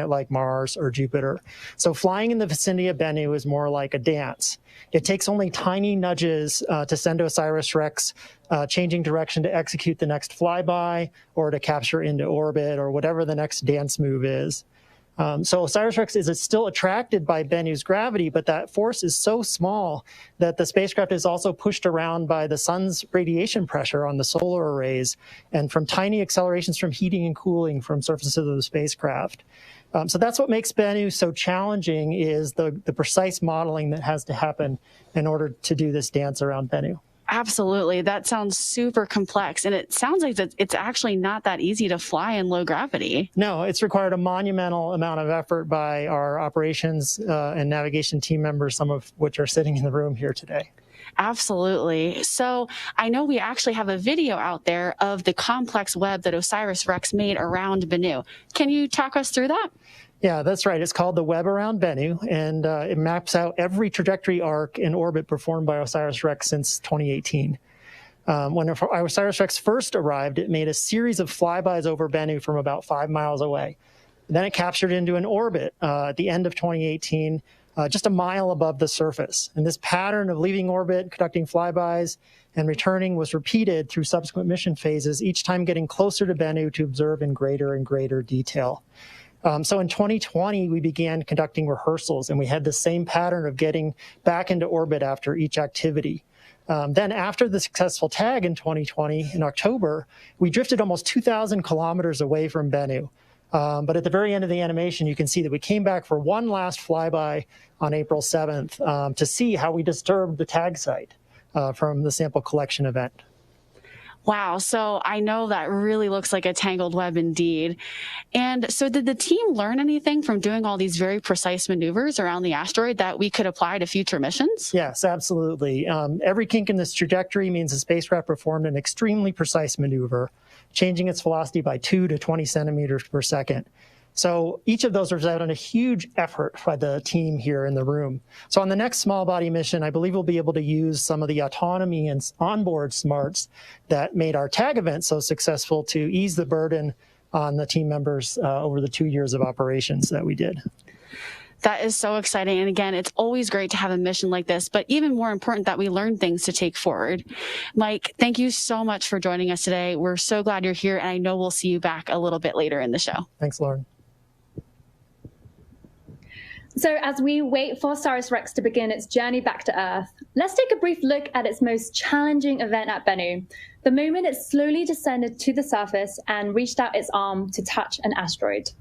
like Mars or Jupiter. So flying in the vicinity of Bennu is more like a dance. It takes only tiny nudges to send OSIRIS-REx changing direction to execute the next flyby or to capture into orbit or whatever the next dance move is. So OSIRIS-REx is still attracted by Bennu's gravity, but that force is so small that the spacecraft is also pushed around by the sun's radiation pressure on the solar arrays and from tiny accelerations from heating and cooling from surfaces of the spacecraft. So that's what makes Bennu so challenging, is the precise modeling that has to happen in order to do this dance around Bennu. Absolutely. That sounds super complex. And it sounds like it's actually not that easy to fly in low gravity. No, it's required a monumental amount of effort by our operations and navigation team members, some of which are sitting in the room here today. Absolutely. So I know we actually have a video out there of the complex web that OSIRIS-REx made around Bennu. Can you talk us through that? Yeah, that's right. It's called the Web Around Bennu, and it maps out every trajectory arc in orbit performed by OSIRIS-REx since 2018. When OSIRIS-REx first arrived, it made a series of flybys over Bennu from about 5 miles away. Then it captured into an orbit at the end of 2018, just a mile above the surface. And this pattern of leaving orbit, conducting flybys, and returning was repeated through subsequent mission phases, each time getting closer to Bennu to observe in greater and greater detail. So in 2020, we began conducting rehearsals, and we had the same pattern of getting back into orbit after each activity. Then after the successful tag in 2020, in October, we drifted almost 2,000 kilometers away from Bennu. But at the very end of the animation, you can see that we came back for one last flyby on April 7th to see how we disturbed the tag site from the sample collection event. Wow. So I know that really looks like a tangled web indeed. And so did the team learn anything from doing all these very precise maneuvers around the asteroid that we could apply to future missions? Yes, absolutely. Every kink in this trajectory means the spacecraft performed an extremely precise maneuver, changing its velocity by 2 to 20 centimeters per second. So each of those resulted in a huge effort by the team here in the room. So on the next small body mission, I believe we'll be able to use some of the autonomy and onboard smarts that made our tag event so successful to ease the burden on the team members over the 2 years of operations that we did. That is so exciting. And again, it's always great to have a mission like this, but even more important that we learn things to take forward. Mike, thank you so much for joining us today. We're so glad you're here, and I know we'll see you back a little bit later in the show. Thanks, Lauren. So as we wait for OSIRIS-REx to begin its journey back to Earth, let's take a brief look at its most challenging event at Bennu, the moment it slowly descended to the surface and reached out its arm to touch an asteroid.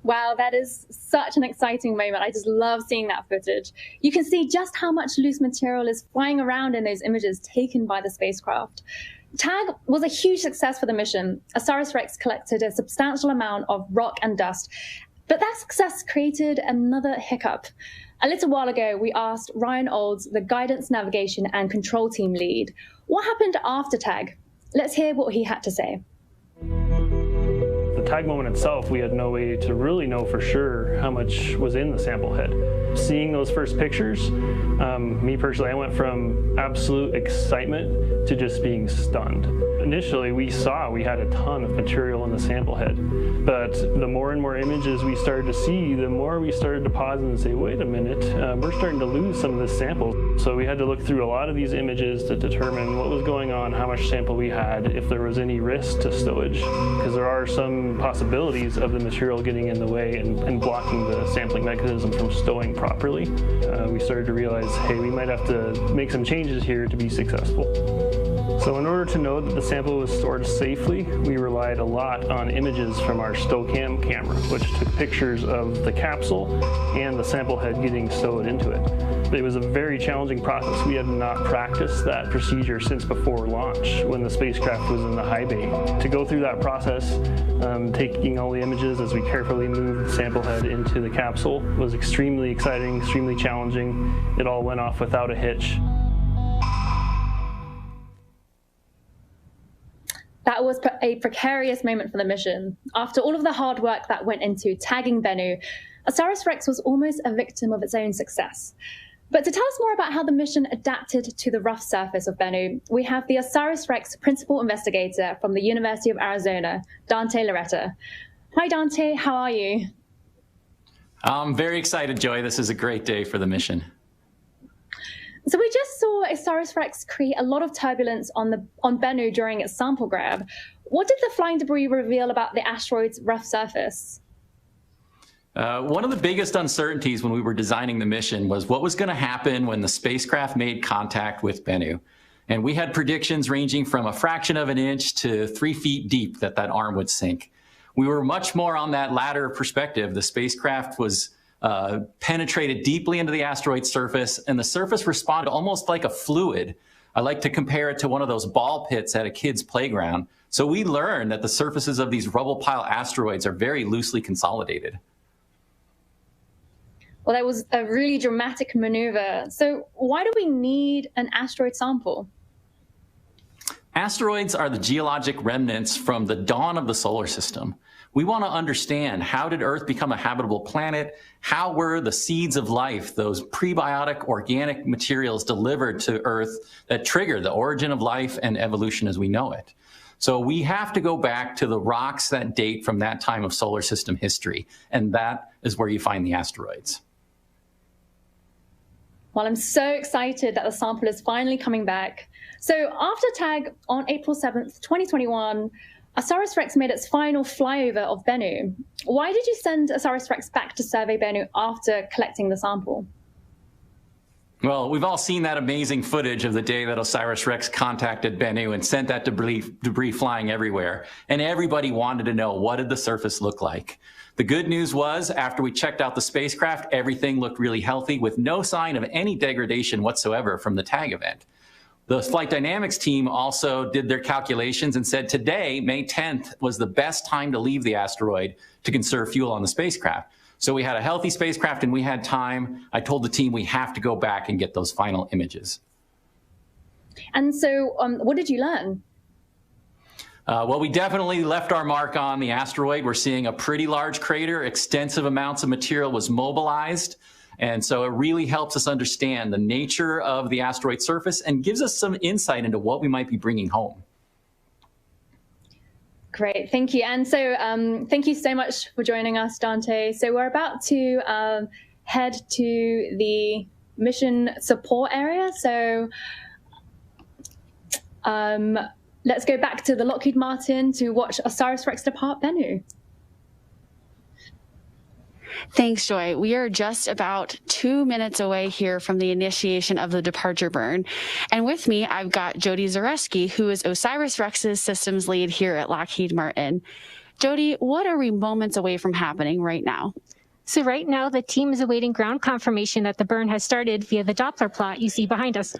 Wow, that is such an exciting moment. I just love seeing that footage. You can see just how much loose material is flying around in those images taken by the spacecraft. TAG was a huge success for the mission. OSIRIS-REx collected a substantial amount of rock and dust, but that success created another hiccup. A little while ago, we asked Ryan Olds, the guidance, navigation, and control team lead, what happened after TAG? Let's hear what he had to say. The tag moment itself, we had no way to really know for sure how much was in the sample head. Seeing those first pictures, me personally, I went from absolute excitement to just being stunned. Initially, we saw we had a ton of material in the sample head, but the more and more images we started to see, the more we started to pause and say, wait a minute, we're starting to lose some of this sample. So we had to look through a lot of these images to determine what was going on, how much sample we had, if there was any risk to stowage, because there are some possibilities of the material getting in the way and blocking the sampling mechanism from stowing properly, we started to realize, hey, we might have to make some changes here to be successful. So in order to know that the sample was stored safely, we relied a lot on images from our StowCam camera, which took pictures of the capsule and the sample head getting stowed into it. It was a very challenging process. We had not practiced that procedure since before launch, when the spacecraft was in the high bay. To go through that process, taking all the images as we carefully moved the sample head into the capsule, was extremely exciting, extremely challenging. It all went off without a hitch. That was a precarious moment for the mission. After all of the hard work that went into tagging Bennu, OSIRIS-REx was almost a victim of its own success. But to tell us more about how the mission adapted to the rough surface of Bennu, we have the OSIRIS-REx principal investigator from the University of Arizona, Dante Loretta. Hi, Dante. How are you? I'm very excited, Joy. This is a great day for the mission. So we just saw OSIRIS-REx create a lot of turbulence on Bennu during its sample grab. What did the flying debris reveal about the asteroid's rough surface? One of the biggest uncertainties when we were designing the mission was what was going to happen when the spacecraft made contact with Bennu. And we had predictions ranging from a fraction of an inch to 3 feet deep that arm would sink. We were much more on that latter perspective. The spacecraft was penetrated deeply into the asteroid's surface, and the surface responded almost like a fluid. I like to compare it to one of those ball pits at a kid's playground. So we learned that the surfaces of these rubble pile asteroids are very loosely consolidated. Well, that was a really dramatic maneuver. So why do we need an asteroid sample? Asteroids are the geologic remnants from the dawn of the solar system. We want to understand, how did Earth become a habitable planet? How were the seeds of life, those prebiotic organic materials, delivered to Earth that trigger the origin of life and evolution as we know it? So we have to go back to the rocks that date from that time of solar system history, and that is where you find the asteroids. Well, I'm so excited that the sample is finally coming back. So after TAG on April 7th, 2021, OSIRIS-REx made its final flyover of Bennu. Why did you send OSIRIS-REx back to survey Bennu after collecting the sample? Well, we've all seen that amazing footage of the day that OSIRIS-REx contacted Bennu and sent that debris flying everywhere. And everybody wanted to know, what did the surface look like? The good news was, after we checked out the spacecraft, everything looked really healthy with no sign of any degradation whatsoever from the TAG event. The flight dynamics team also did their calculations and said today, May 10th, was the best time to leave the asteroid to conserve fuel on the spacecraft. So we had a healthy spacecraft and we had time. I told the team we have to go back and get those final images. And so what did you learn? Well, we definitely left our mark on the asteroid. We're seeing a pretty large crater. Extensive amounts of material was mobilized. And so it really helps us understand the nature of the asteroid surface and gives us some insight into what we might be bringing home. Great, thank you. And so thank you so much for joining us, Dante. So we're about to head to the mission support area. So let's go back to the Lockheed Martin to watch OSIRIS-REx depart Bennu. Thanks, Joy. We are just about 2 minutes away here from the initiation of the departure burn. And with me, I've got Jody Zareski, who is OSIRIS-REx's systems lead here at Lockheed Martin. Jody, what are we moments away from happening right now? So right now, the team is awaiting ground confirmation that the burn has started via the Doppler plot you see behind us.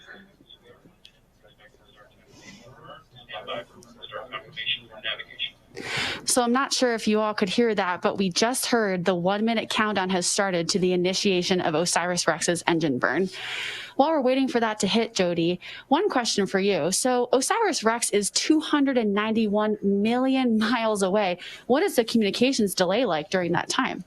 So I'm not sure if you all could hear that, but we just heard the 1 minute countdown has started to the initiation of OSIRIS-REx's engine burn. While we're waiting for that to hit, Jody, one question for you. So OSIRIS-REx is 291 million miles away. What is the communications delay like during that time?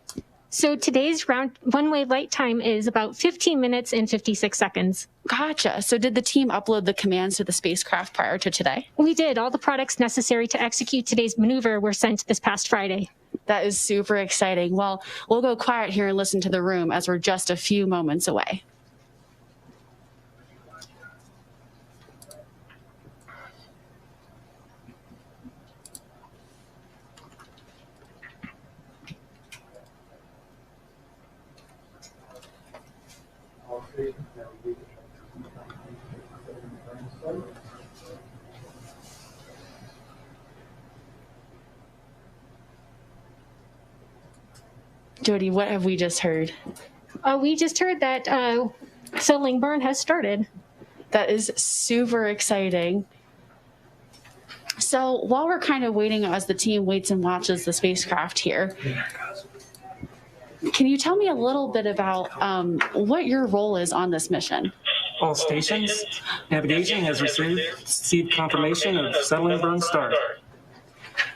So today's one-way light time is about 15 minutes and 56 seconds. Gotcha. So did the team upload the commands to the spacecraft prior to today? We did. All the products necessary to execute today's maneuver were sent this past Friday. That is super exciting. Well, we'll go quiet here and listen to the room as we're just a few moments away. Jody, what have we just heard? We just heard that settling burn has started. That is super exciting. So while we're kind of waiting as the team waits and watches the spacecraft here, can you tell me a little bit about what your role is on this mission? All stations, navigation has received confirmation of settling burn start.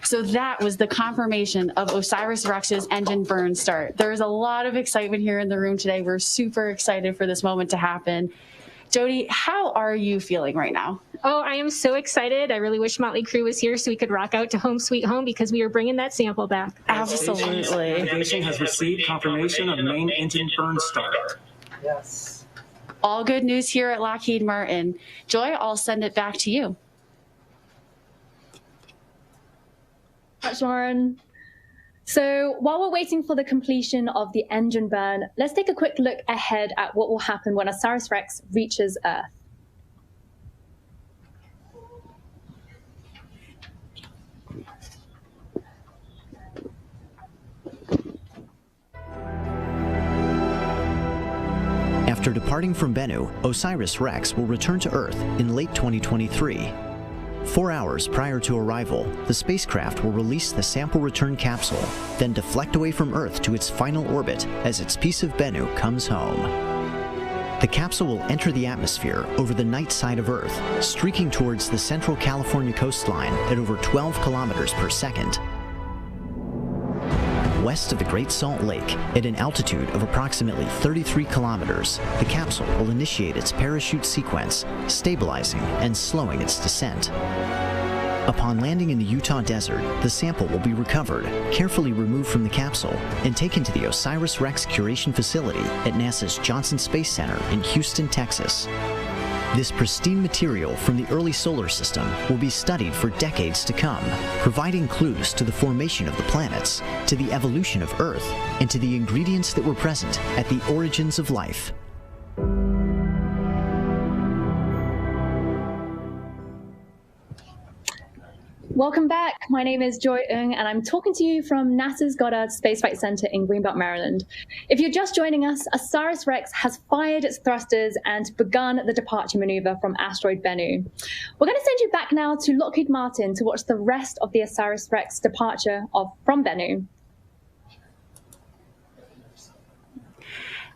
So that was the confirmation of OSIRIS-REx's engine burn start. There's a lot of excitement here in the room today. We're super excited for this moment to happen. Jody, how are you feeling right now? Oh, I am so excited. I really wish Motley Crue was here so we could rock out to Home Sweet Home because we are bringing that sample back. Absolutely. Navigation has received confirmation of main engine burn start. Yes. All good news here at Lockheed Martin. Joy, I'll send it back to you. Thanks, Lauren. So while we're waiting for the completion of the engine burn, let's take a quick look ahead at what will happen when OSIRIS-REx reaches Earth. After departing from Bennu, OSIRIS-REx will return to Earth in late 2023. 4 hours prior to arrival, the spacecraft will release the sample return capsule, then deflect away from Earth to its final orbit as its piece of Bennu comes home. The capsule will enter the atmosphere over the night side of Earth, streaking towards the central California coastline at over 12 kilometers per second. West of the Great Salt Lake, at an altitude of approximately 33 kilometers, the capsule will initiate its parachute sequence, stabilizing and slowing its descent. Upon landing in the Utah desert, the sample will be recovered, carefully removed from the capsule, and taken to the OSIRIS-REx Curation facility at NASA's Johnson Space Center in Houston, Texas. This pristine material from the early solar system will be studied for decades to come, providing clues to the formation of the planets, to the evolution of Earth, and to the ingredients that were present at the origins of life. Welcome back. My name is Joy Ng, and I'm talking to you from NASA's Goddard Space Flight Center in Greenbelt, Maryland. If you're just joining us, OSIRIS-REx has fired its thrusters and begun the departure maneuver from asteroid Bennu. We're going to send you back now to Lockheed Martin to watch the rest of the OSIRIS-REx departure from Bennu.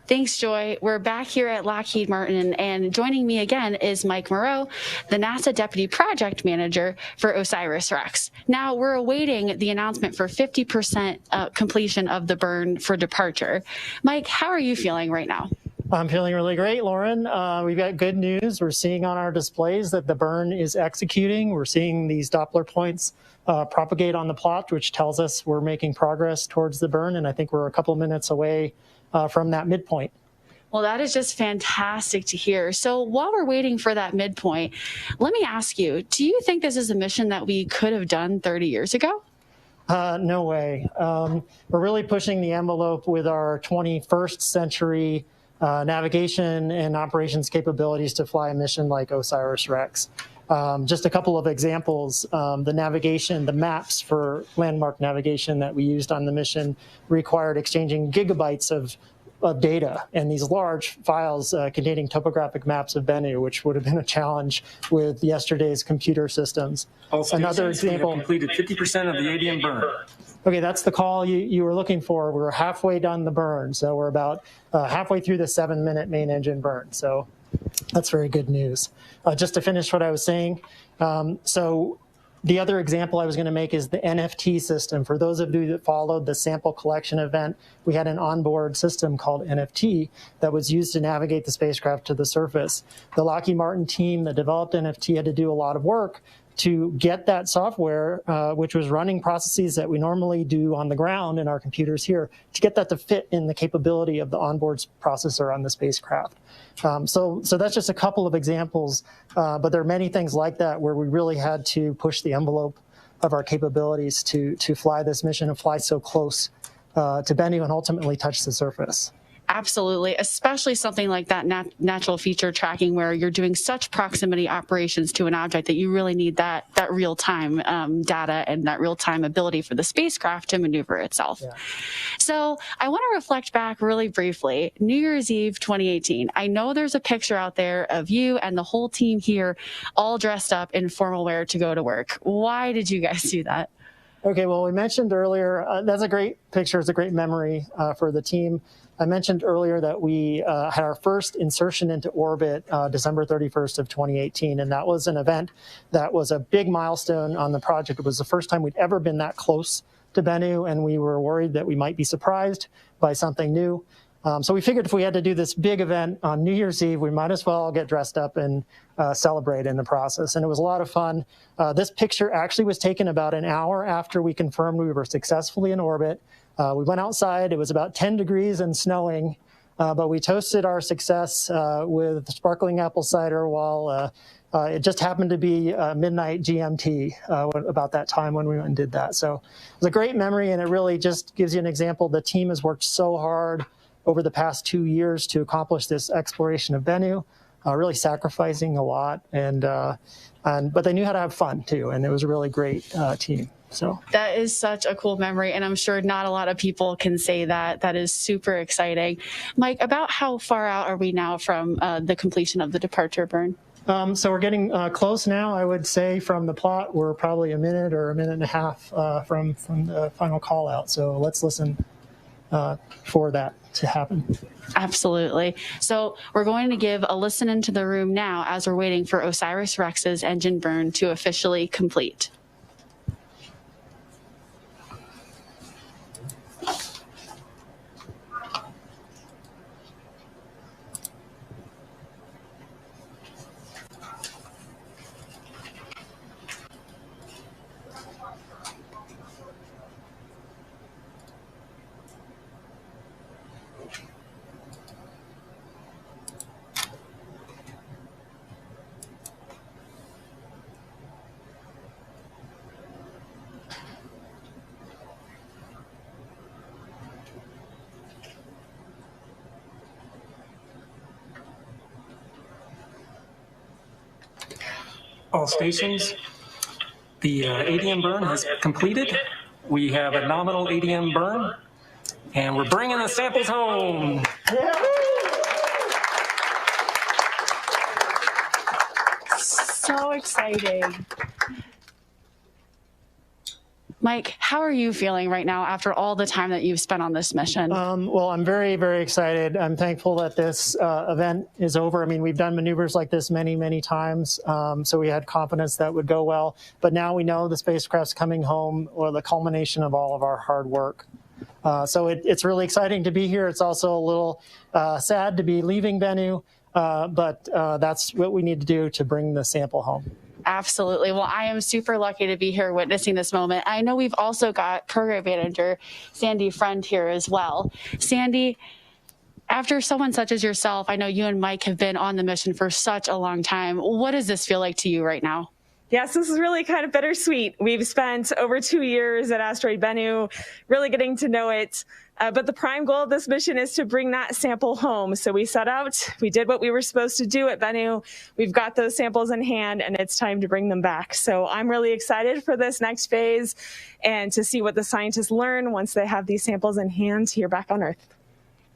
Thanks, Joy. We're back here at Lockheed Martin, and joining me again is Mike Moreau, the NASA Deputy Project Manager for OSIRIS-REx. Now, we're awaiting the announcement for 50% completion of the burn for departure. Mike, how are you feeling right now? I'm feeling really great, Lauren. We've got good news. We're seeing on our displays that the burn is executing. We're seeing these Doppler points propagate on the plot, which tells us we're making progress towards the burn, and I think we're a couple minutes away from that midpoint. Well, that is just fantastic to hear. So while we're waiting for that midpoint, let me ask you, do you think this is a mission that we could have done 30 years ago? No way. We're really pushing the envelope with our 21st century navigation and operations capabilities to fly a mission like OSIRIS-REx. Just a couple of examples, the navigation, the maps for landmark navigation that we used on the mission required exchanging gigabytes of data and these large files containing topographic maps of Bennu, which would have been a challenge with yesterday's computer systems. Another example, we have completed 50% of the ADM burn. Okay, that's the call you were looking for. We're halfway done the burn, so we're about halfway through the 7-minute main engine burn. So that's very good news. Just to finish what I was saying, so the other example I was going to make is the NFT system. For those of you that followed the sample collection event, we had an onboard system called NFT that was used to navigate the spacecraft to the surface. The Lockheed Martin team that developed NFT had to do a lot of work to get that software, which was running processes that we normally do on the ground in our computers here, to get that to fit in the capability of the onboard processor on the spacecraft. So that's just a couple of examples, but there are many things like that where we really had to push the envelope of our capabilities to fly this mission and fly so close to Bennu and ultimately touch the surface. Absolutely, especially something like that natural feature tracking where you're doing such proximity operations to an object that you really need that real-time data and that real-time ability for the spacecraft to maneuver itself. Yeah. So I want to reflect back really briefly. New Year's Eve 2018. I know there's a picture out there of you and the whole team here all dressed up in formal wear to go to work. Why did you guys do that? Okay, well, we mentioned earlier, that's a great picture. It's a great memory for the team. I mentioned earlier that we had our first insertion into orbit December 31st of 2018, and that was an event that was a big milestone on the project. It was the first time we'd ever been that close to Bennu, and we were worried that we might be surprised by something new. So we figured if we had to do this big event on New Year's Eve, we might as well get dressed up and celebrate in the process. And it was a lot of fun. This picture actually was taken about an hour after we confirmed we were successfully in orbit. We went outside. It was about 10 degrees and snowing, but we toasted our success with sparkling apple cider while it just happened to be midnight GMT about that time when we went and did that. So it was a great memory, and it really just gives you an example. The team has worked so hard over the past 2 years to accomplish this exploration of Bennu, really sacrificing a lot, but they knew how to have fun too, and it was a really great team. So that is such a cool memory, and I'm sure not a lot of people can say that. That is super exciting. Mike, about how far out are we now from the completion of the departure burn? So we're getting close now. I would say from the plot, we're probably a minute or a minute and a half from the final call out. So let's listen for that to happen. Absolutely. So we're going to give a listen into the room now as we're waiting for OSIRIS-REx's engine burn to officially complete. All stations, the ADM burn has completed. We have a nominal ADM burn, and we're bringing the samples home. So exciting. Mike, how are you feeling right now after all the time that you've spent on this mission? Well, I'm very, very excited. I'm thankful that this event is over. I mean, we've done maneuvers like this many, many times, so we had confidence that would go well. But now we know the spacecraft's coming home, or the culmination of all of our hard work. So it's really exciting to be here. It's also a little sad to be leaving Bennu, but that's what we need to do to bring the sample home. Absolutely. Well, I am super lucky to be here witnessing this moment. I know we've also got program manager Sandy Friend here as well. Sandy, after someone such as yourself, I know you and Mike have been on the mission for such a long time. What does this feel like to you right now? Yes, this is really kind of bittersweet. We've spent over 2 years at asteroid Bennu, really getting to know it. But the prime goal of this mission is to bring that sample home. So we set out, we did what we were supposed to do at Bennu. We've got those samples in hand, and it's time to bring them back. So I'm really excited for this next phase and to see what the scientists learn once they have these samples in hand here back on Earth.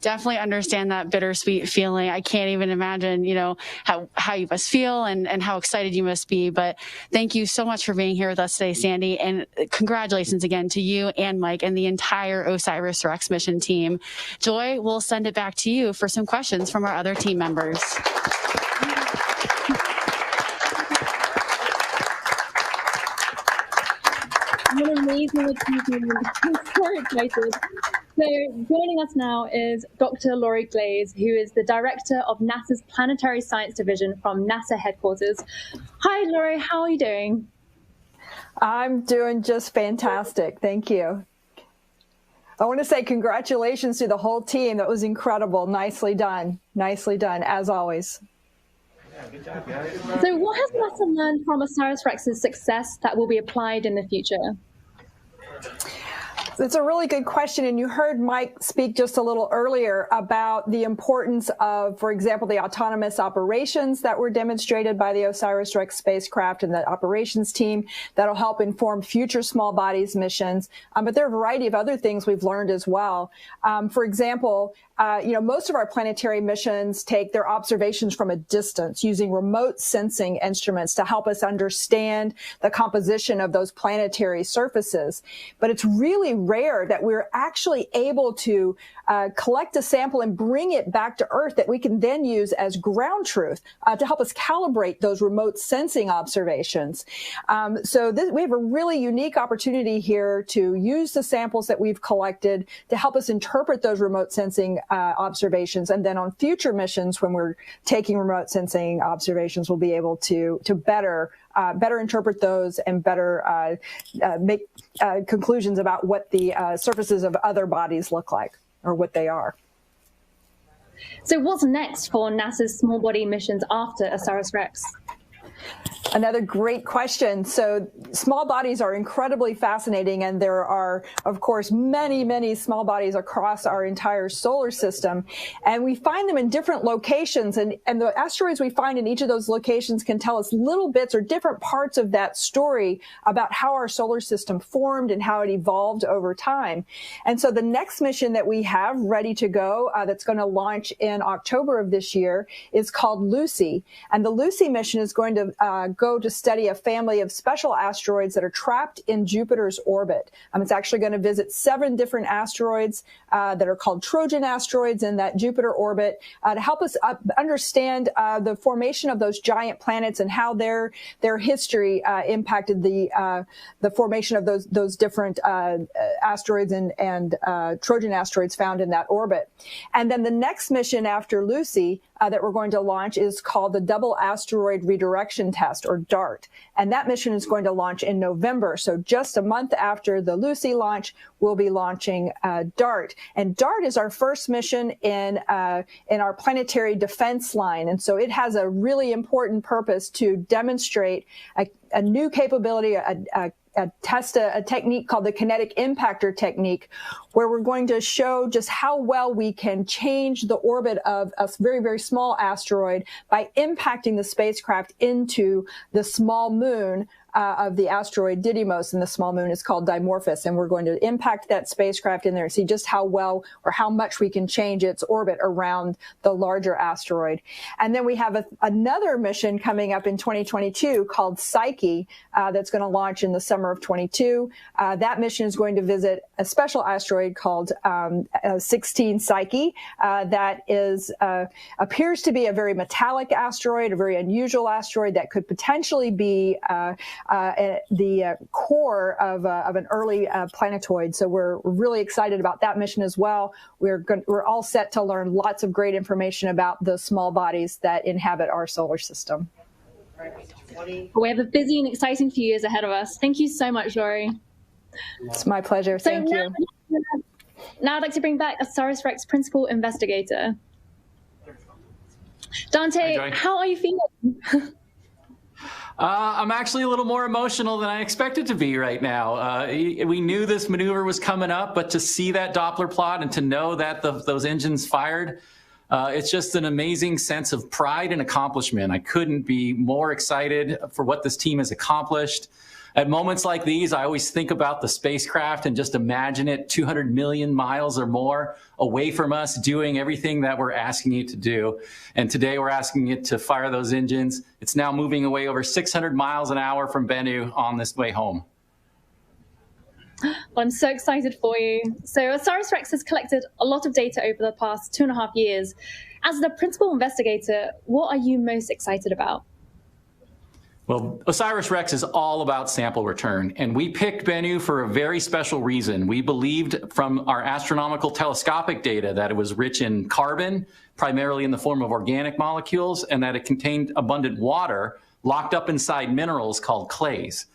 Definitely understand that bittersweet feeling. I can't even imagine, you know, how you must feel and how excited you must be. But thank you so much for being here with us today, Sandy. And congratulations again to you and Mike and the entire OSIRIS-REx mission team. Joy, we'll send it back to you for some questions from our other team members. What an amazing achievement. I'm so excited. So joining us now is Dr. Lori Glaze, who is the director of NASA's Planetary Science Division from NASA headquarters. Hi, Lori, how are you doing? I'm doing just fantastic. Thank you. I want to say congratulations to the whole team. That was incredible. Nicely done. Nicely done, as always. Good job, guys. So what has NASA learned from OSIRIS-REx's success that will be applied in the future? That's a really good question. And you heard Mike speak just a little earlier about the importance of, for example, the autonomous operations that were demonstrated by the OSIRIS-REx spacecraft and the operations team that'll help inform future small bodies missions. But there are a variety of other things we've learned as well. For example, most of our planetary missions take their observations from a distance using remote sensing instruments to help us understand the composition of those planetary surfaces. But it's really rare that we're actually able to collect a sample and bring it back to Earth that we can then use as ground truth to help us calibrate those remote sensing observations. We have a really unique opportunity here to use the samples that we've collected to help us interpret those remote sensing observations. And then on future missions, when we're taking remote sensing observations, we'll be able to better interpret those and better make conclusions about what the surfaces of other bodies look like or what they are. So what's next for NASA's small body missions after OSIRIS-REx? Another great question. So small bodies are incredibly fascinating, and there are, of course, many, many small bodies across our entire solar system. And we find them in different locations, and the asteroids we find in each of those locations can tell us little bits or different parts of that story about how our solar system formed and how it evolved over time. And so the next mission that we have ready to go that's going to launch in October of this year is called Lucy. And the Lucy mission is going to go to study a family of special asteroids that are trapped in Jupiter's orbit. It's actually going to visit 7 different asteroids that are called Trojan asteroids in that Jupiter orbit to help us understand the formation of those giant planets and how their history impacted the formation of those different asteroids and Trojan asteroids found in that orbit. And then the next mission after Lucy that we're going to launch is called the Double Asteroid Redirection Test, or DART. And that mission is going to launch in November. So just a month after the Lucy launch, we'll be launching DART. And DART is our first mission in our planetary defense line. And so it has a really important purpose to demonstrate a new capability, test a technique called the kinetic impactor technique, where we're going to show just how well we can change the orbit of a very, very small asteroid by impacting the spacecraft into the small moon of the asteroid Didymos, and the small moon is called Dimorphos, and we're going to impact that spacecraft in there and see just how well or how much we can change its orbit around the larger asteroid. And then we have another mission coming up in 2022 called Psyche that's going to launch in the summer of 22. That mission is going to visit a special asteroid called 16 Psyche that appears to be a very metallic asteroid, a very unusual asteroid that could potentially be the core of an early planetoid. So we're really excited about that mission as well. We're all set to learn lots of great information about the small bodies that inhabit our solar system. We have a busy and exciting few years ahead of us. Thank you so much, Lori. It's my pleasure. Thank you. Now I'd like to bring back OSIRIS-REx principal investigator. Dante, how are you feeling? I'm actually a little more emotional than I expected to be right now. We knew this maneuver was coming up, but to see that Doppler plot and to know that those engines fired, it's just an amazing sense of pride and accomplishment. I couldn't be more excited for what this team has accomplished. At moments like these, I always think about the spacecraft and just imagine it 200 million miles or more away from us doing everything that we're asking it to do. And today we're asking it to fire those engines. It's now moving away over 600 miles an hour from Bennu on this way home. Well, I'm so excited for you. So OSIRIS-REx has collected a lot of data over the past 2.5 years. As the principal investigator, what are you most excited about? Well, OSIRIS-REx is all about sample return, and we picked Bennu for a very special reason. We believed from our astronomical telescopic data that it was rich in carbon, primarily in the form of organic molecules, and that it contained abundant water locked up inside minerals called clays.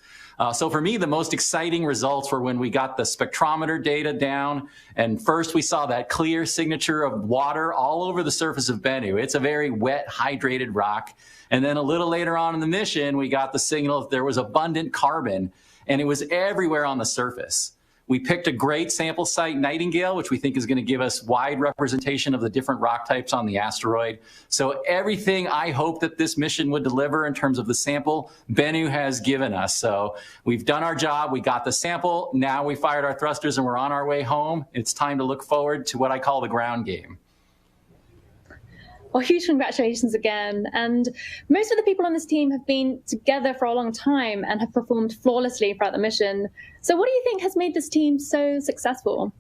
So for me, the most exciting results were when we got the spectrometer data down, and first we saw that clear signature of water all over the surface of Bennu. It's a very wet, hydrated rock. And then a little later on in the mission, we got the signal that there was abundant carbon, and it was everywhere on the surface. We picked a great sample site, Nightingale, which we think is going to give us wide representation of the different rock types on the asteroid. So everything I hope that this mission would deliver in terms of the sample, Bennu has given us. So we've done our job. We got the sample. Now we fired our thrusters and we're on our way home. It's time to look forward to what I call the ground game. Well, huge congratulations again. And most of the people on this team have been together for a long time and have performed flawlessly throughout the mission. So what do you think has made this team so successful?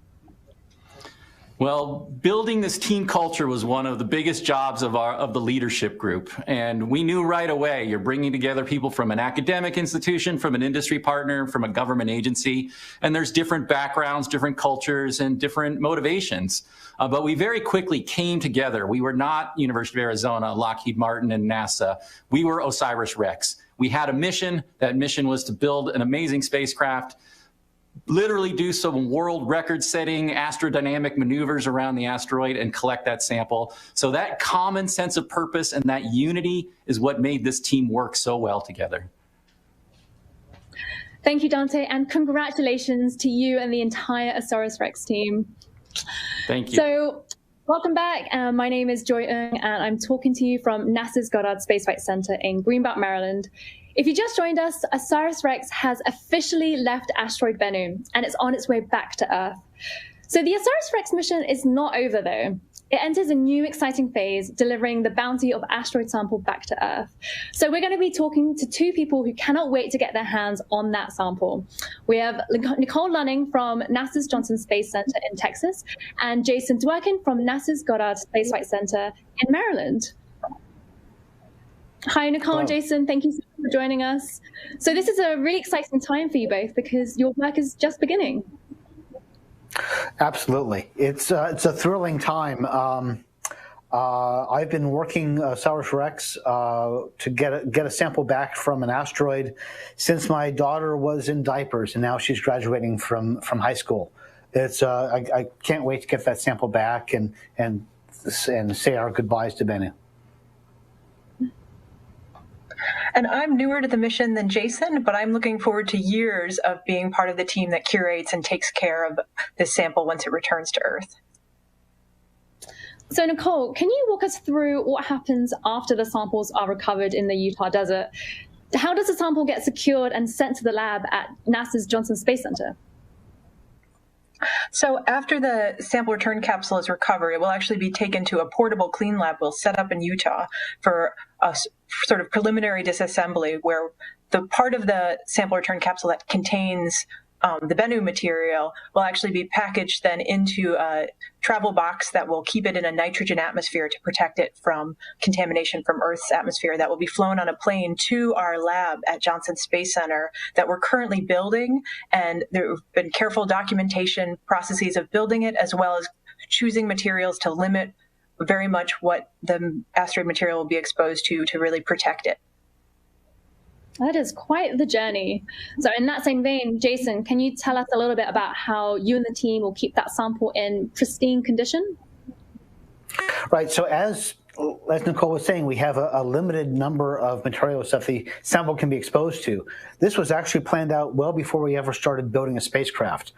Well, building this team culture was one of the biggest jobs of the leadership group. And we knew right away, you're bringing together people from an academic institution, from an industry partner, from a government agency, and there's different backgrounds, different cultures, and different motivations. But we very quickly came together. We were not University of Arizona, Lockheed Martin, and NASA. We were OSIRIS-REx. We had a mission. That mission was to build an amazing spacecraft, literally do some world record-setting astrodynamic maneuvers around the asteroid and collect that sample. So that common sense of purpose and that unity is what made this team work so well together. Thank you, Dante, and congratulations to you and the entire OSIRIS-REx team. Thank you. So, welcome back. My name is Joy Ng, and I'm talking to you from NASA's Goddard Space Flight Center in Greenbelt, Maryland. If you just joined us, OSIRIS-REx has officially left asteroid Bennu, and it's on its way back to Earth. So the OSIRIS-REx mission is not over, though. It enters a new exciting phase, delivering the bounty of asteroid sample back to Earth. So we're going to be talking to two people who cannot wait to get their hands on that sample. We have Nicole Lunning from NASA's Johnson Space Center in Texas, and Jason Dworkin from NASA's Goddard Space Flight Center in Maryland. Hi, Nicole and Jason. Thank you so much for joining us. So this is a really exciting time for you both because your work is just beginning. Absolutely. It's a thrilling time. I've been working OSIRIS-REx to get a sample back from an asteroid since my daughter was in diapers, and now she's graduating from high school. It's I can't wait to get that sample back and say our goodbyes to Bennu. And I'm newer to the mission than Jason, but I'm looking forward to years of being part of the team that curates and takes care of this sample once it returns to Earth. So Nicole, can you walk us through what happens after the samples are recovered in the Utah desert? How does the sample get secured and sent to the lab at NASA's Johnson Space Center? So after the sample return capsule is recovered, it will actually be taken to a portable clean lab we'll set up in Utah for a sort of preliminary disassembly, where the part of the sample return capsule that contains the Bennu material will actually be packaged then into a travel box that will keep it in a nitrogen atmosphere to protect it from contamination from Earth's atmosphere. That will be flown on a plane to our lab at Johnson Space Center that we're currently building. And there have been careful documentation processes of building it, as well as choosing materials to limit very much what the asteroid material will be exposed to really protect it. That is quite the journey. So in that same vein, Jason, can you tell us a little bit about how you and the team will keep that sample in pristine condition? Right. So as Nicole was saying, we have a limited number of materials that the sample can be exposed to. This was actually planned out well before we ever started building a spacecraft.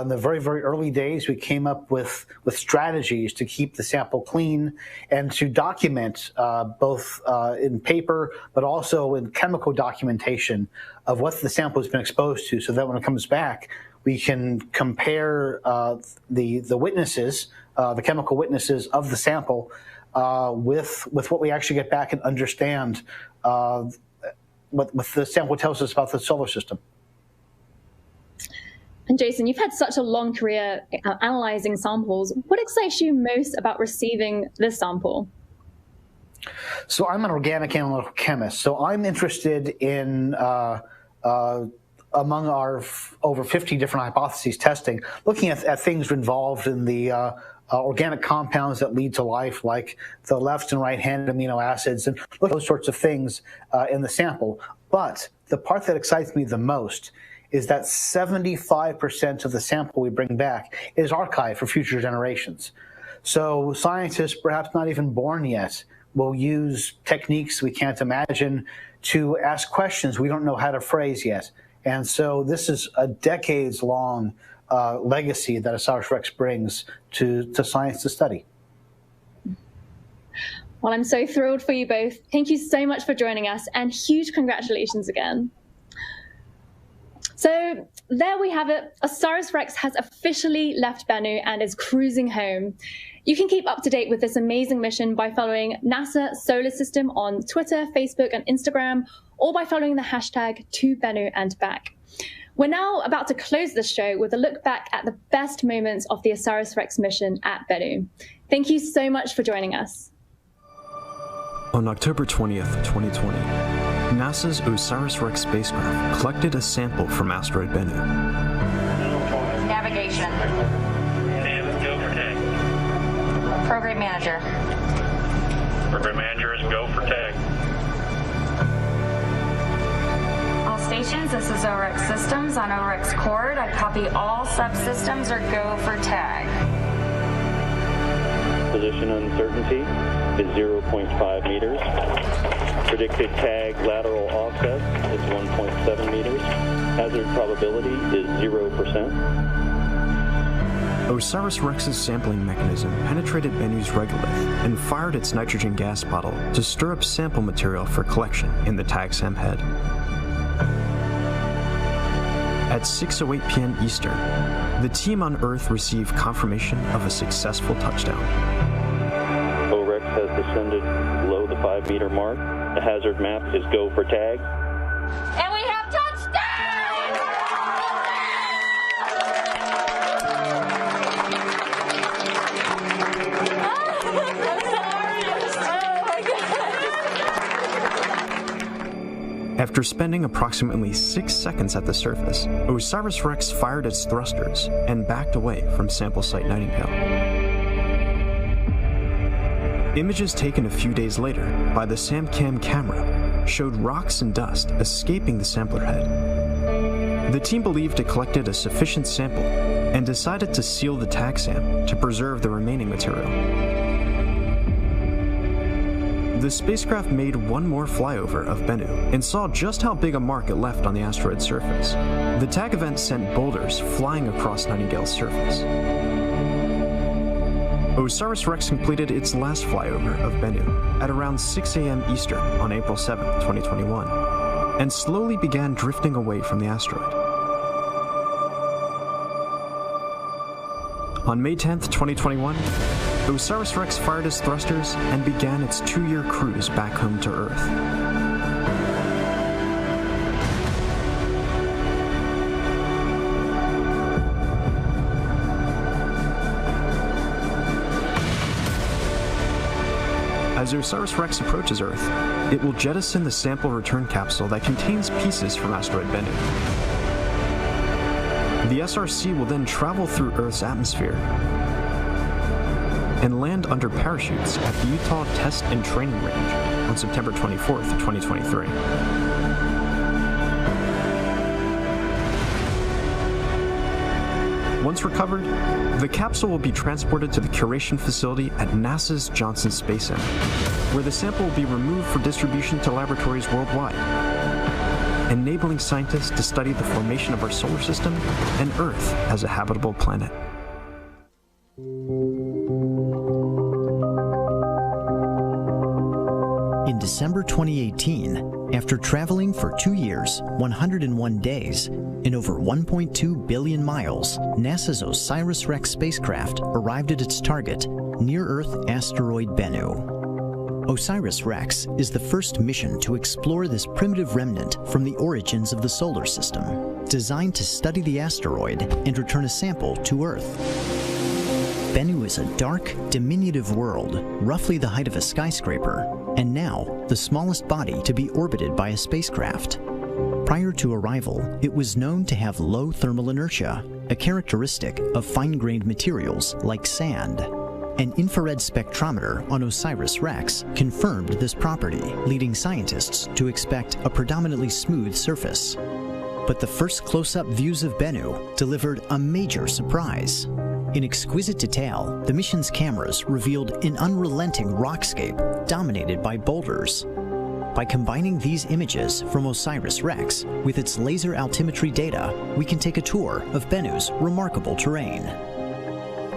In the very, very early days, we came up with strategies to keep the sample clean and to document both in paper, but also in chemical documentation of what the sample has been exposed to, so that when it comes back, we can compare the witnesses, the chemical witnesses of the sample with what we actually get back and understand what the sample tells us about the solar system. And Jason, you've had such a long career analyzing samples. What excites you most about receiving this sample? So I'm an organic analytical chemist. So I'm interested in, among our over 50 different hypotheses testing, looking at things involved in the organic compounds that lead to life, like the left and right-handed amino acids, and look at those sorts of things in the sample. But the part that excites me the most is that 75% of the sample we bring back is archived for future generations. So scientists, perhaps not even born yet, will use techniques we can't imagine to ask questions we don't know how to phrase yet. And so this is a decades-long legacy that OSIRIS-REx brings to science to study. Well, I'm so thrilled for you both. Thank you so much for joining us, and huge congratulations again. So there we have it. OSIRIS-REx has officially left Bennu and is cruising home. You can keep up to date with this amazing mission by following NASA Solar System on Twitter, Facebook, and Instagram, or by following the hashtag #ToBennu&Back. We're now about to close the show with a look back at the best moments of the OSIRIS-REx mission at Bennu. Thank you so much for joining us. On October 20th, 2020, NASA's OSIRIS-REx spacecraft collected a sample from asteroid Bennu. Navigation. Go for tag. Program manager. Program manager is go for tag. All stations, this is OREX Systems on OREX Chord. I copy all subsystems or go for tag. Position uncertainty is 0.5 meters. Predicted tag lateral offset is 1.7 meters. Hazard probability is 0%. OSIRIS-REx's sampling mechanism penetrated Bennu's regolith and fired its nitrogen gas bottle to stir up sample material for collection in the TAG-SAM head. At 6:08 p.m. Eastern, the team on Earth received confirmation of a successful touchdown. OREX has descended below the 5-meter mark. The hazard map is go for tag. And we have After spending approximately 6 seconds at the surface, OSIRIS-REx fired its thrusters and backed away from sample site Nightingale. Images taken a few days later by the SAMCAM camera showed rocks and dust escaping the sampler head. The team believed it collected a sufficient sample and decided to seal the TAG-SAM to preserve the remaining material. The spacecraft made one more flyover of Bennu and saw just how big a mark it left on the asteroid's surface. The TAG event sent boulders flying across Nightingale's surface. OSIRIS-REx completed its last flyover of Bennu at around 6 a.m. Eastern on April 7, 2021, and slowly began drifting away from the asteroid. On May 10, 2021, OSIRIS-REx fired its thrusters and began its 2-year cruise back home to Earth. As OSIRIS-REx approaches Earth, it will jettison the sample return capsule that contains pieces from asteroid Bennu. The SRC will then travel through Earth's atmosphere and land under parachutes at the Utah Test and Training Range on September 24th, 2023. Once recovered, the capsule will be transported to the Curation facility at NASA's Johnson Space Center, where the sample will be removed for distribution to laboratories worldwide, enabling scientists to study the formation of our solar system and Earth as a habitable planet. In December 2018, after traveling for 2 years, 101 days, and over 1.2 billion miles, NASA's OSIRIS-REx spacecraft arrived at its target, near-Earth asteroid Bennu. OSIRIS-REx is the first mission to explore this primitive remnant from the origins of the solar system, designed to study the asteroid and return a sample to Earth. Bennu is a dark, diminutive world, roughly the height of a skyscraper, and now the smallest body to be orbited by a spacecraft. Prior to arrival, it was known to have low thermal inertia, a characteristic of fine-grained materials like sand. An infrared spectrometer on OSIRIS-REx confirmed this property, leading scientists to expect a predominantly smooth surface. But the first close-up views of Bennu delivered a major surprise. In exquisite detail, the mission's cameras revealed an unrelenting rockscape dominated by boulders. By combining these images from OSIRIS-REx with its laser altimetry data, we can take a tour of Bennu's remarkable terrain.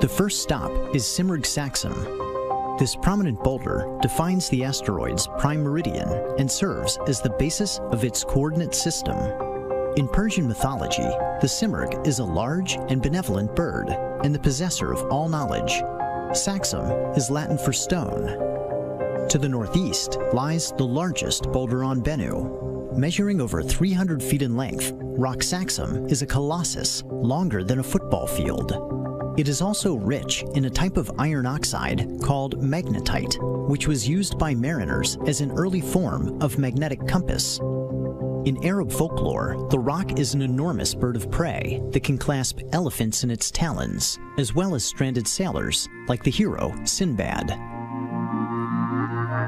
The first stop is Simurgh Saxum. This prominent boulder defines the asteroid's prime meridian and serves as the basis of its coordinate system. In Persian mythology, the Simurgh is a large and benevolent bird and the possessor of all knowledge. Saxum is Latin for stone. To the northeast lies the largest boulder on Bennu. Measuring over 300 feet in length, Rock Saxum is a colossus longer than a football field. It is also rich in a type of iron oxide called magnetite, which was used by mariners as an early form of magnetic compass. In Arab folklore, the rock is an enormous bird of prey that can clasp elephants in its talons, as well as stranded sailors like the hero Sinbad.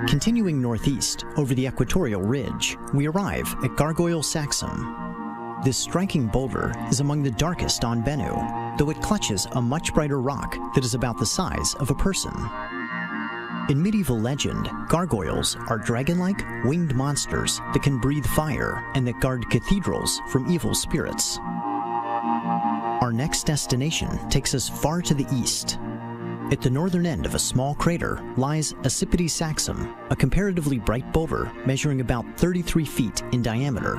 Continuing northeast over the equatorial ridge, we arrive at Gargoyle Saxum. This striking boulder is among the darkest on Bennu, though it clutches a much brighter rock that is about the size of a person. In medieval legend, gargoyles are dragon-like, winged monsters that can breathe fire and that guard cathedrals from evil spirits. Our next destination takes us far to the east. At the northern end of a small crater lies Ocypides Saxum, a comparatively bright boulder measuring about 33 feet in diameter.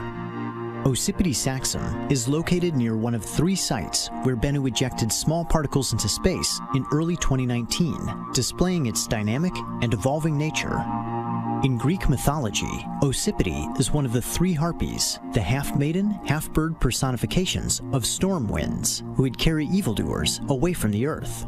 Ocypides Saxum is located near one of 3 sites where Bennu ejected small particles into space in early 2019, displaying its dynamic and evolving nature. In Greek mythology, Ocypide is one of the 3 harpies, the half-maiden, half-bird personifications of storm winds, who would carry evildoers away from the earth.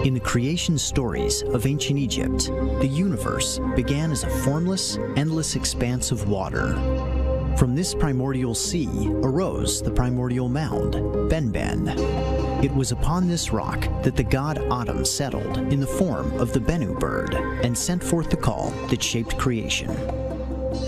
In the creation stories of ancient Egypt, the universe began as a formless, endless expanse of water. From this primordial sea arose the primordial mound, Benben. It was upon this rock that the god Atum settled in the form of the Bennu bird and sent forth the call that shaped creation.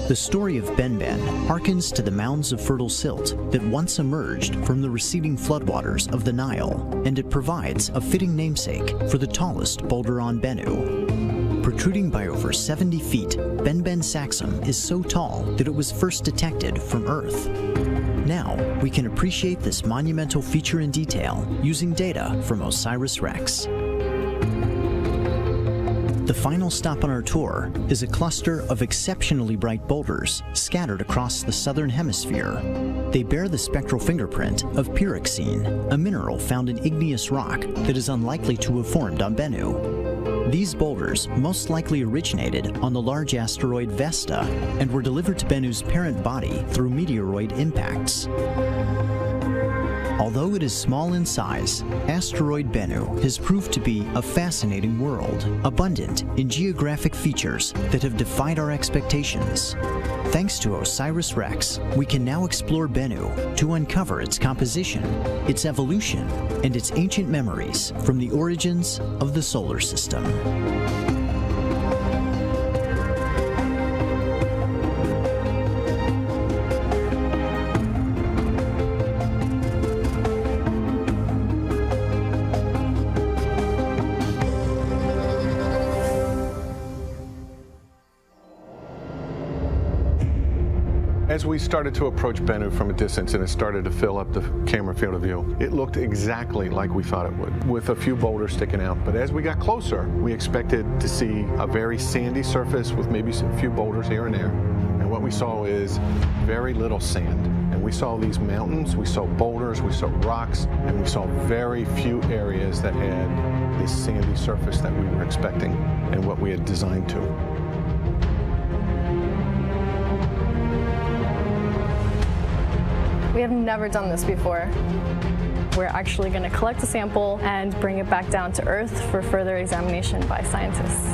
The story of Benben harkens to the mounds of fertile silt that once emerged from the receding floodwaters of the Nile, and it provides a fitting namesake for the tallest boulder on Bennu. Protruding by over 70 feet, Benben Saxum is so tall that it was first detected from Earth. Now, we can appreciate this monumental feature in detail using data from OSIRIS-REx. The final stop on our tour is a cluster of exceptionally bright boulders scattered across the southern hemisphere. They bear the spectral fingerprint of pyroxene, a mineral found in igneous rock that is unlikely to have formed on Bennu. These boulders most likely originated on the large asteroid Vesta and were delivered to Bennu's parent body through meteoroid impacts. Although it is small in size, asteroid Bennu has proved to be a fascinating world, abundant in geographic features that have defied our expectations. Thanks to OSIRIS-REx, we can now explore Bennu to uncover its composition, its evolution, and its ancient memories from the origins of the solar system. As we started to approach Bennu from a distance and it started to fill up the camera field of view, it looked exactly like we thought it would, with a few boulders sticking out. But as we got closer, we expected to see a very sandy surface with maybe a few boulders here and there. And what we saw is very little sand. And we saw these mountains, we saw boulders, we saw rocks, and we saw very few areas that had this sandy surface that we were expecting and what we had designed to. We have never done this before. We're actually going to collect a sample and bring it back down to Earth for further examination by scientists.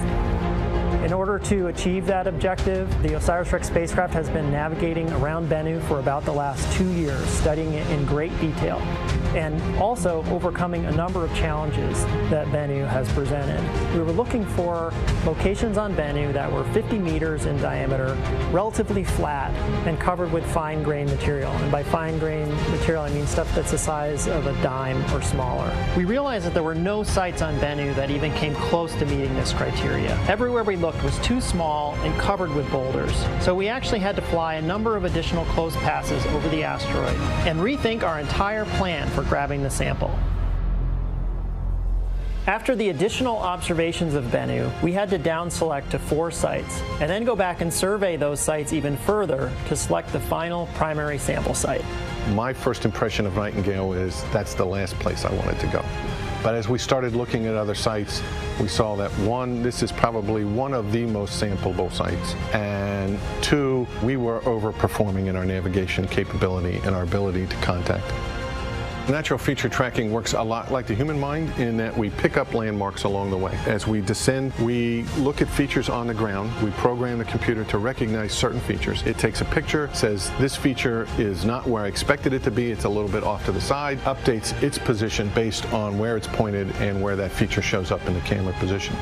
In order to achieve that objective, the OSIRIS-REx spacecraft has been navigating around Bennu for about the last 2 years, studying it in great detail. and also overcoming a number of challenges that Bennu has presented. We were looking for locations on Bennu that were 50 meters in diameter, relatively flat, and covered with fine-grained material. And by fine-grained material, I mean stuff that's the size of a dime or smaller. We realized that there were no sites on Bennu that even came close to meeting this criteria. Everywhere we looked was too small and covered with boulders. So we actually had to fly a number of additional closed passes over the asteroid and rethink our entire plan for grabbing the sample. After the additional observations of Bennu, we had to down-select to 4 sites, and then go back and survey those sites even further to select the final primary sample site. My first impression of Nightingale is that's the last place I wanted to go. But as we started looking at other sites, we saw that 1, this is probably one of the most sampleable sites, and 2, we were overperforming in our navigation capability and our ability to contact. Natural feature tracking works a lot like the human mind in that we pick up landmarks along the way. As we descend, we look at features on the ground. We program the computer to recognize certain features. It takes a picture, says this feature is not where I expected it to be, it's a little bit off to the side, updates its position based on where it's pointed and where that feature shows up in the camera position.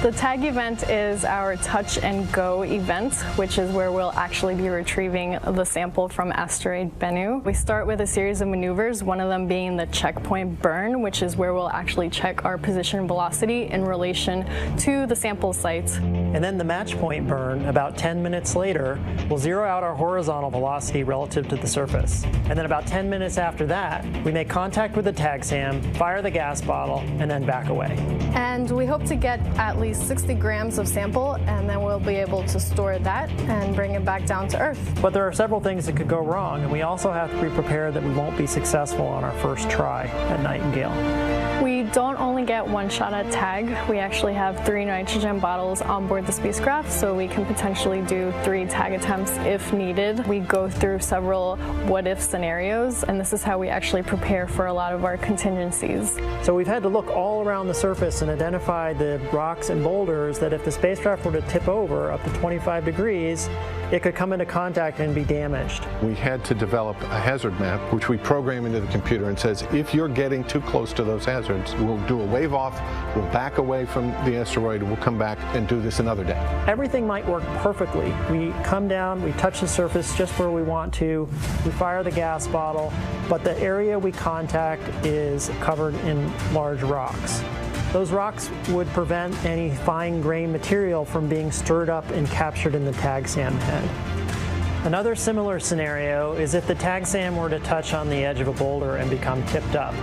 The tag event is our touch and go event, which is where we'll actually be retrieving the sample from asteroid Bennu. We start with a series of maneuvers, one of them being the checkpoint burn, which is where we'll actually check our position velocity in relation to the sample site. And then the match point burn, about 10 minutes later, will zero out our horizontal velocity relative to the surface. And then about 10 minutes after that, we make contact with the tag SAM, fire the gas bottle, and then back away. And we hope to get at least 60 grams of sample, and then we'll be able to store that and bring it back down to Earth. But there are several things that could go wrong, and we also have to be prepared that we won't be successful on our first try at Nightingale. We don't only get one shot at tag. We actually have 3 nitrogen bottles on board the spacecraft, so we can potentially do 3 tag attempts if needed. We go through several what-if scenarios, and this is how we actually prepare for a lot of our contingencies. So we've had to look all around the surface and identify the rocks and boulders that if the spacecraft were to tip over up to 25 degrees, it could come into contact and be damaged. We had to develop a hazard map, which we program into the computer and says, if you're getting too close to those hazards, we'll do a wave off, we'll back away from the asteroid, and we'll come back and do this another day. Everything might work perfectly. We come down, we touch the surface just where we want to, we fire the gas bottle, but the area we contact is covered in large rocks. Those rocks would prevent any fine-grained material from being stirred up and captured in the tag SAM head. Another similar scenario is if the tag SAM were to touch on the edge of a boulder and become tipped up.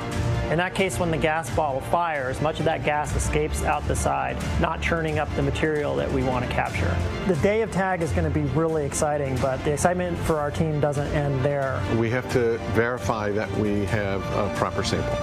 In that case, when the gas bottle fires, much of that gas escapes out the side, not churning up the material that we want to capture. The day of tag is going to be really exciting, but the excitement for our team doesn't end there. We have to verify that we have a proper sample.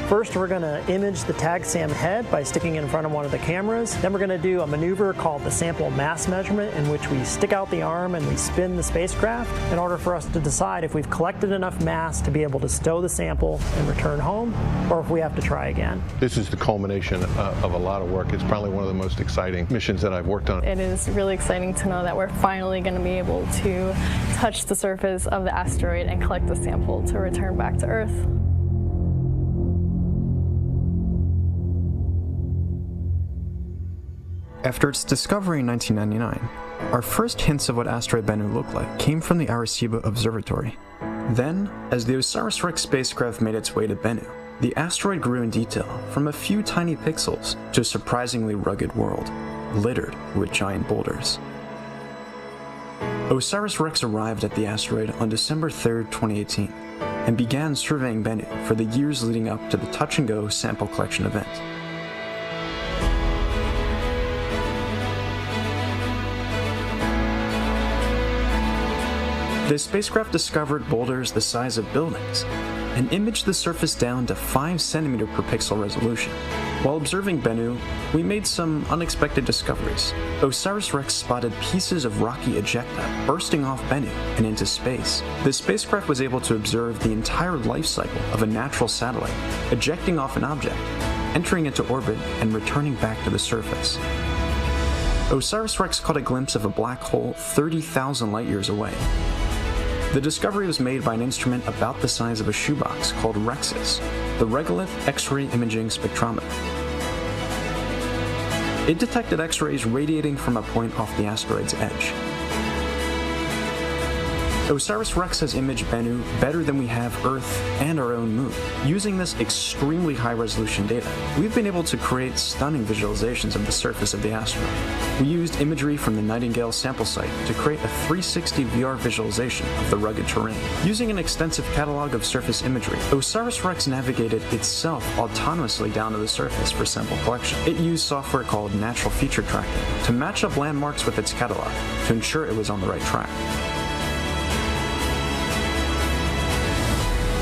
First, we're going to image the tag SAM head by sticking it in front of one of the cameras. Then we're going to do a maneuver called the sample mass measurement, in which we stick out the arm and we spin the spacecraft in order for us to decide if we've collected enough mass to be able to stow the sample and return home, or if we have to try again. This is the culmination of a lot of work. It's probably one of the most exciting missions that I've worked on. It is really exciting to know that we're finally going to be able to touch the surface of the asteroid and collect the sample to return back to Earth. After its discovery in 1999, our first hints of what asteroid Bennu looked like came from the Arecibo Observatory. Then, as the OSIRIS-REx spacecraft made its way to Bennu, the asteroid grew in detail from a few tiny pixels to a surprisingly rugged world, littered with giant boulders. OSIRIS-REx arrived at the asteroid on December 3, 2018, and began surveying Bennu for the years leading up to the touch-and-go sample collection event. The spacecraft discovered boulders the size of buildings and imaged the surface down to 5 cm per pixel resolution. While observing Bennu, we made some unexpected discoveries. OSIRIS-REx spotted pieces of rocky ejecta bursting off Bennu and into space. The spacecraft was able to observe the entire life cycle of a natural satellite, ejecting off an object, entering into orbit, and returning back to the surface. OSIRIS-REx caught a glimpse of a black hole 30,000 light-years away. The discovery was made by an instrument about the size of a shoebox called REXIS, the Regolith X-ray Imaging Spectrometer. It detected X-rays radiating from a point off the asteroid's edge. OSIRIS-REx has imaged Bennu better than we have Earth and our own moon. Using this extremely high-resolution data, we've been able to create stunning visualizations of the surface of the asteroid. We used imagery from the Nightingale sample site to create a 360 VR visualization of the rugged terrain. Using an extensive catalog of surface imagery, OSIRIS-REx navigated itself autonomously down to the surface for sample collection. It used software called natural feature tracking to match up landmarks with its catalog to ensure it was on the right track.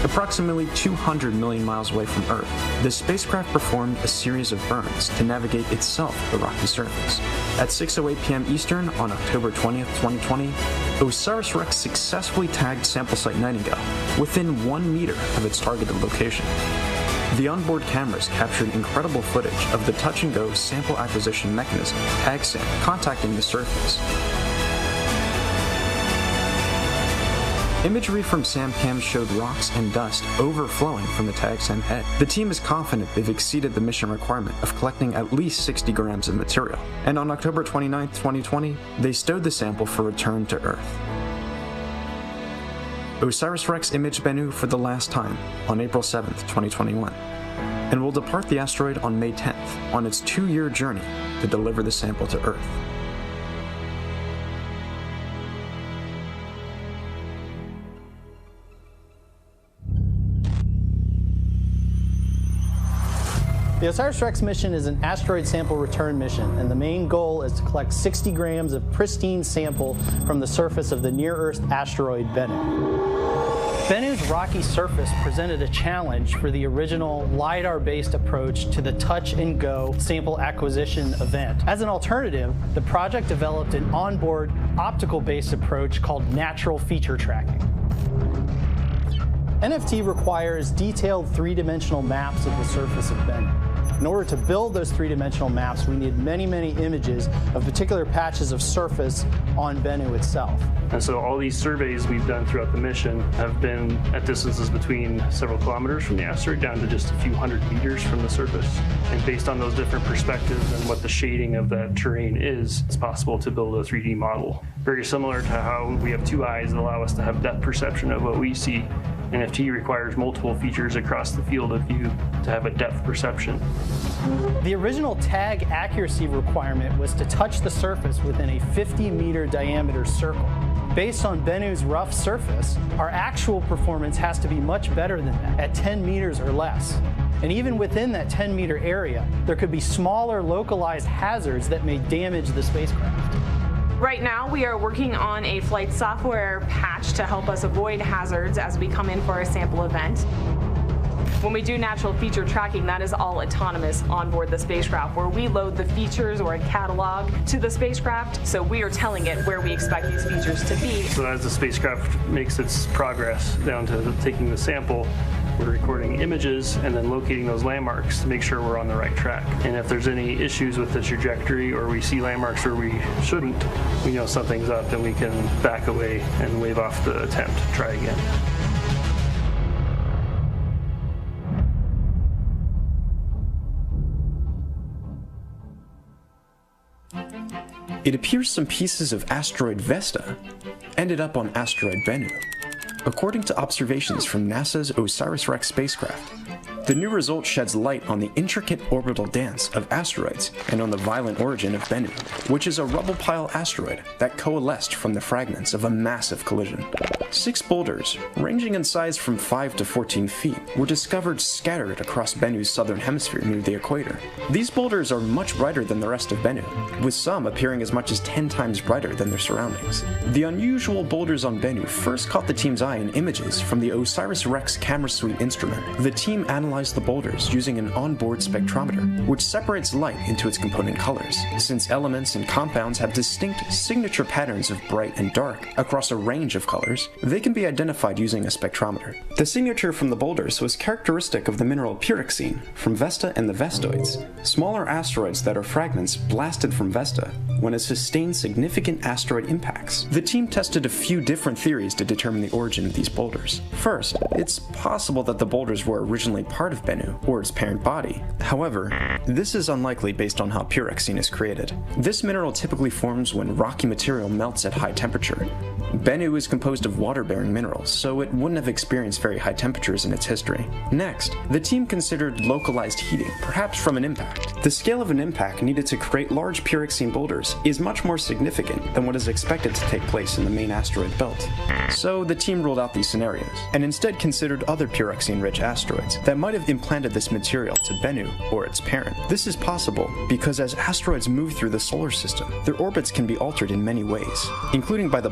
Approximately 200 million miles away from Earth, the spacecraft performed a series of burns to navigate itself the rocky surface. At 6:08 p.m. Eastern on October 20th, 2020, OSIRIS-REx successfully tagged sample site Nightingale within 1 meter of its targeted location. The onboard cameras captured incredible footage of the touch-and-go sample acquisition mechanism, TagSam, contacting the surface. Imagery from SamCam showed rocks and dust overflowing from the TagSam head. The team is confident they've exceeded the mission requirement of collecting at least 60 grams of material, and on October 29, 2020, they stowed the sample for return to Earth. OSIRIS-REx imaged Bennu for the last time on April 7, 2021, and will depart the asteroid on May 10th on its 2-year journey to deliver the sample to Earth. The OSIRIS-REx mission is an asteroid sample return mission, and the main goal is to collect 60 grams of pristine sample from the surface of the near-Earth asteroid Bennu. Bennu's rocky surface presented a challenge for the original LiDAR-based approach to the touch-and-go sample acquisition event. As an alternative, the project developed an onboard optical-based approach called natural feature tracking. NFT requires detailed 3-dimensional maps of the surface of Bennu. In order to build those 3-dimensional maps, we need many, many images of particular patches of surface on Bennu itself. And so all these surveys we've done throughout the mission have been at distances between several kilometers from the asteroid down to just a few hundred meters from the surface. And based on those different perspectives and what the shading of that terrain is, it's possible to build a 3D model. Very similar to how we have 2 eyes that allow us to have depth perception of what we see. NFT requires multiple features across the field of view to have a depth perception. The original tag accuracy requirement was to touch the surface within a 50-meter diameter circle. Based on Bennu's rough surface, our actual performance has to be much better than that, at 10 meters or less. And even within that 10-meter area, there could be smaller localized hazards that may damage the spacecraft. Right now, we are working on a flight software patch to help us avoid hazards as we come in for a sample event. When we do natural feature tracking, that is all autonomous on board the spacecraft, where we load the features or a catalog to the spacecraft, so we are telling it where we expect these features to be. So as the spacecraft makes its progress down to taking the sample, we're recording images and then locating those landmarks to make sure we're on the right track. And if there's any issues with the trajectory or we see landmarks where we shouldn't, we know something's up and we can back away and wave off the attempt to try again. It appears some pieces of asteroid Vesta ended up on asteroid Bennu. According to observations from NASA's OSIRIS-REx spacecraft, the new result sheds light on the intricate orbital dance of asteroids and on the violent origin of Bennu, which is a rubble pile asteroid that coalesced from the fragments of a massive collision. 6 boulders, ranging in size from 5 to 14 feet, were discovered scattered across Bennu's southern hemisphere near the equator. These boulders are much brighter than the rest of Bennu, with some appearing as much as 10 times brighter than their surroundings. The unusual boulders on Bennu first caught the team's eye in images from the OSIRIS-REx camera suite instrument. The team analyzed the boulders using an onboard spectrometer, which separates light into its component colors. Since elements and compounds have distinct signature patterns of bright and dark across a range of colors, they can be identified using a spectrometer. The signature from the boulders was characteristic of the mineral pyroxene from Vesta and the Vestoids, smaller asteroids that are fragments blasted from Vesta when it sustained significant asteroid impacts. The team tested a few different theories to determine the origin of these boulders. First, it's possible that the boulders were originally part of Bennu, or its parent body. However, this is unlikely based on how pyroxene is created. This mineral typically forms when rocky material melts at high temperature. Bennu is composed of water-bearing minerals, so it wouldn't have experienced very high temperatures in its history. Next, the team considered localized heating, perhaps from an impact. The scale of an impact needed to create large pyroxene boulders is much more significant than what is expected to take place in the main asteroid belt. So the team ruled out these scenarios, and instead considered other pyroxene-rich asteroids that might have implanted this material to Bennu or its parent. This is possible because as asteroids move through the solar system, their orbits can be altered in many ways, including by the